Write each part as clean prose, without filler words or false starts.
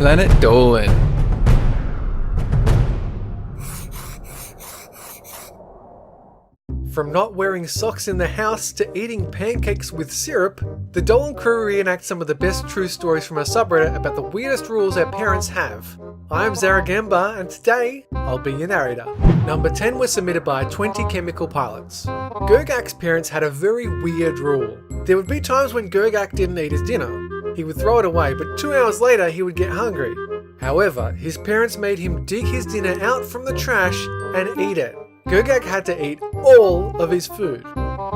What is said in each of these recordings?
Planet Dolan. From not wearing socks in the house to eating pancakes with syrup, the Dolan crew reenact some of the best true stories from our subreddit about the weirdest rules our parents have. I'm Zaragamba, and today, I'll be your narrator. Number 10 was submitted by Twentychemicalpilots. Gog Gags' parents had a very weird rule. There would be times when Gog Gags didn't eat his dinner. He would throw it away, but 2 hours later he would get hungry. However, his parents made him dig his dinner out from the trash and eat it. Gog Gags had to eat all of his food.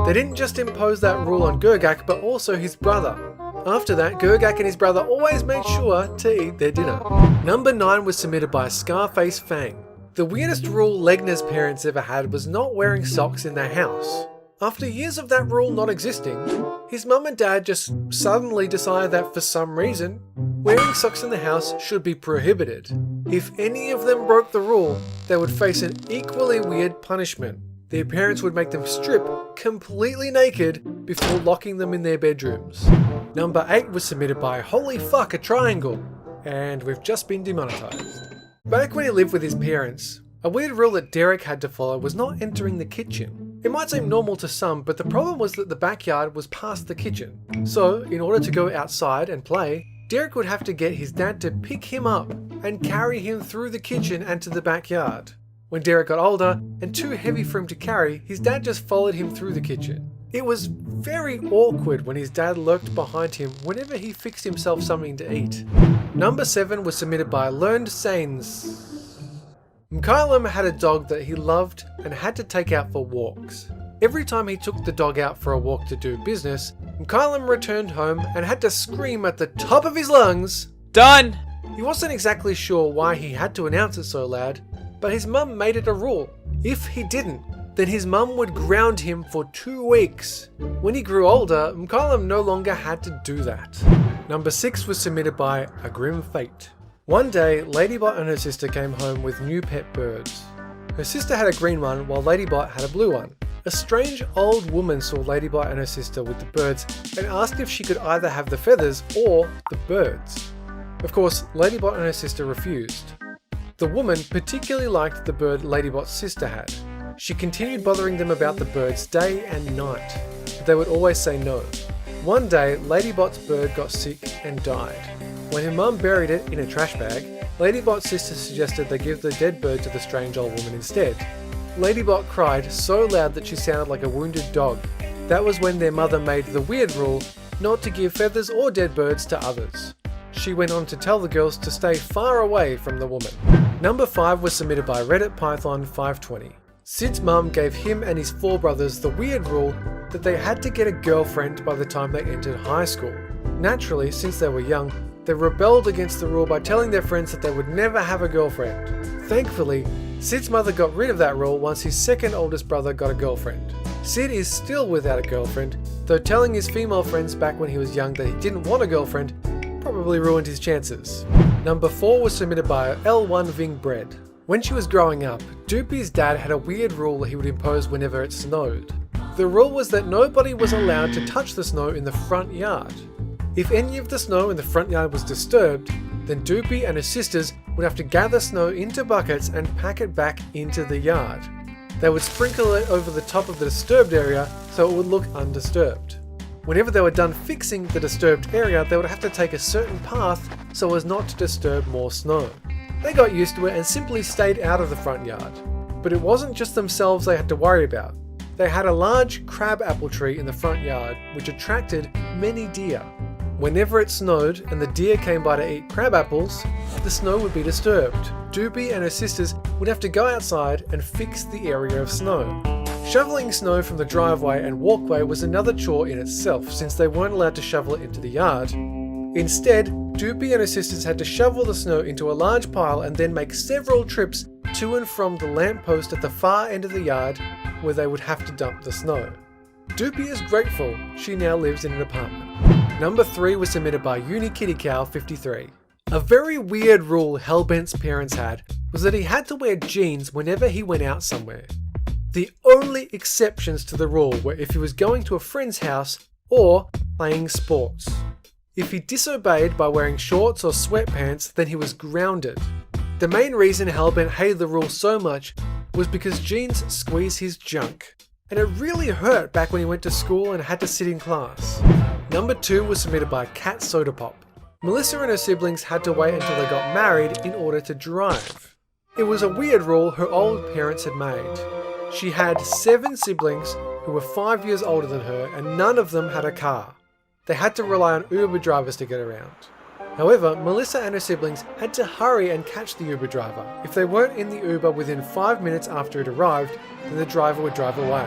They didn't just impose that rule on Gog Gags, but also his brother. After that, Gog Gags and his brother always made sure to eat their dinner. Number 9 was submitted by Scarface-fang. The weirdest rule Legner's parents ever had was not wearing socks in their house. After years of that rule not existing, his mum and dad just suddenly decided that for some reason, wearing socks in the house should be prohibited. If any of them broke the rule, they would face an equally weird punishment. Their parents would make them strip completely naked before locking them in their bedrooms. Number 8 was submitted by Holy Fuck a Triangle, and we've just been demonetized. Back when he lived with his parents, a weird rule that Derek had to follow was not entering the kitchen. It might seem normal to some, but the problem was that the backyard was past the kitchen. So, in order to go outside and play, Derek would have to get his dad to pick him up and carry him through the kitchen and to the backyard. When Derek got older and too heavy for him to carry, his dad just followed him through the kitchen. It was very awkward when his dad lurked behind him whenever he fixed himself something to eat. Number 7 was submitted by LearnedSANESSSS. Mkylam had a dog that he loved and had to take out for walks. Every time he took the dog out for a walk to do business, Mkylam returned home and had to scream at the top of his lungs, "Done!" He wasn't exactly sure why he had to announce it so loud, but his mum made it a rule. If he didn't, then his mum would ground him for 2 weeks. When he grew older, Mkylam no longer had to do that. Number 6 was submitted by AGrimFate. One day, Ladybot and her sister came home with new pet birds. Her sister had a green one while Ladybot had a blue one. A strange old woman saw Ladybot and her sister with the birds and asked if she could either have the feathers or the birds. Of course, Ladybot and her sister refused. The woman particularly liked the bird Ladybot's sister had. She continued bothering them about the birds day and night, but they would always say no. One day, Ladybot's bird got sick and died. When her mum buried it in a trash bag, Ladybot's sister suggested they give the dead bird to the strange old woman instead. Ladybot cried so loud that she sounded like a wounded dog. That was when their mother made the weird rule not to give feathers or dead birds to others. She went on to tell the girls to stay far away from the woman. Number 5 was submitted by Reddit Python 520. Sid's mum gave him and his 4 brothers the weird rule that they had to get a girlfriend by the time they entered high school. Naturally, since they were young, they rebelled against the rule by telling their friends that they would never have a girlfriend. Thankfully, Sid's mother got rid of that rule once his second oldest brother got a girlfriend. Sid is still without a girlfriend, though telling his female friends back when he was young that he didn't want a girlfriend probably ruined his chances. Number 4 was submitted by L1 Ving Bread. When she was growing up, Doopy's dad had a weird rule he would impose whenever it snowed. The rule was that nobody was allowed to touch the snow in the front yard. If any of the snow in the front yard was disturbed, then Doopy and her sisters would have to gather snow into buckets and pack it back into the yard. They would sprinkle it over the top of the disturbed area so it would look undisturbed. Whenever they were done fixing the disturbed area, they would have to take a certain path so as not to disturb more snow. They got used to it and simply stayed out of the front yard. But it wasn't just themselves they had to worry about. They had a large crab apple tree in the front yard which attracted many deer. Whenever it snowed and the deer came by to eat crab apples, the snow would be disturbed. Doopy and her sisters would have to go outside and fix the area of snow. Shoveling snow from the driveway and walkway was another chore in itself since they weren't allowed to shovel it into the yard. Instead, Doopy and her sisters had to shovel the snow into a large pile and then make several trips to and from the lamppost at the far end of the yard where they would have to dump the snow. Doopy is grateful she now lives in an apartment. Number 3 was submitted by UniKittyCow53. A very weird rule Hellbent's parents had was that he had to wear jeans whenever he went out somewhere. The only exceptions to the rule were if he was going to a friend's house or playing sports. If he disobeyed by wearing shorts or sweatpants, then he was grounded. The main reason Hellbent hated the rule so much was because jeans squeeze his junk. And it really hurt back when he went to school and had to sit in class. Number 2 was submitted by CatSodaPop. Melissa and her siblings had to wait until they got married in order to drive. It was a weird rule her old parents had made. She had 7 siblings who were 5 years older than her, and none of them had a car. They had to rely on Uber drivers to get around. However, Melissa and her siblings had to hurry and catch the Uber driver. If they weren't in the Uber within 5 minutes after it arrived, then the driver would drive away.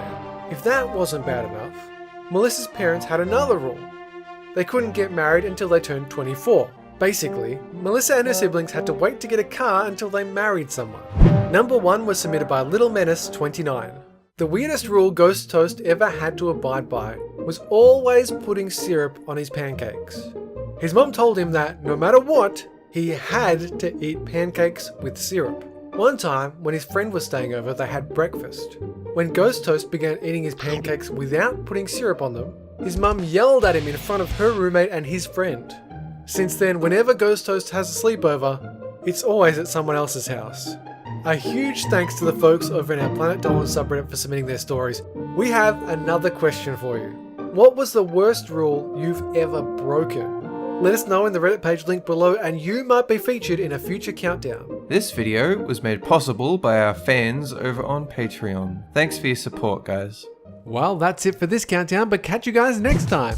If that wasn't bad enough, Melissa's parents had another rule. They couldn't get married until they turned 24. Basically, Melissa and her siblings had to wait to get a car until they married someone. Number 1 was submitted by Little Menace 29. The weirdest rule GhostToast ever had to abide by was always putting syrup on his pancakes. His mom told him that no matter what, he had to eat pancakes with syrup. One time, when his friend was staying over, they had breakfast. When GhostToast began eating his pancakes without putting syrup on them, his mum yelled at him in front of her roommate and his friend. Since then, whenever GhostToast has a sleepover, it's always at someone else's house. A huge thanks to the folks over in our Planet Dolan subreddit for submitting their stories. We have another question for you. What was the worst rule you've ever broken? Let us know in the Reddit page linked below and you might be featured in a future countdown. This video was made possible by our fans over on Patreon. Thanks for your support, guys. Well, that's it for this countdown, but catch you guys next time.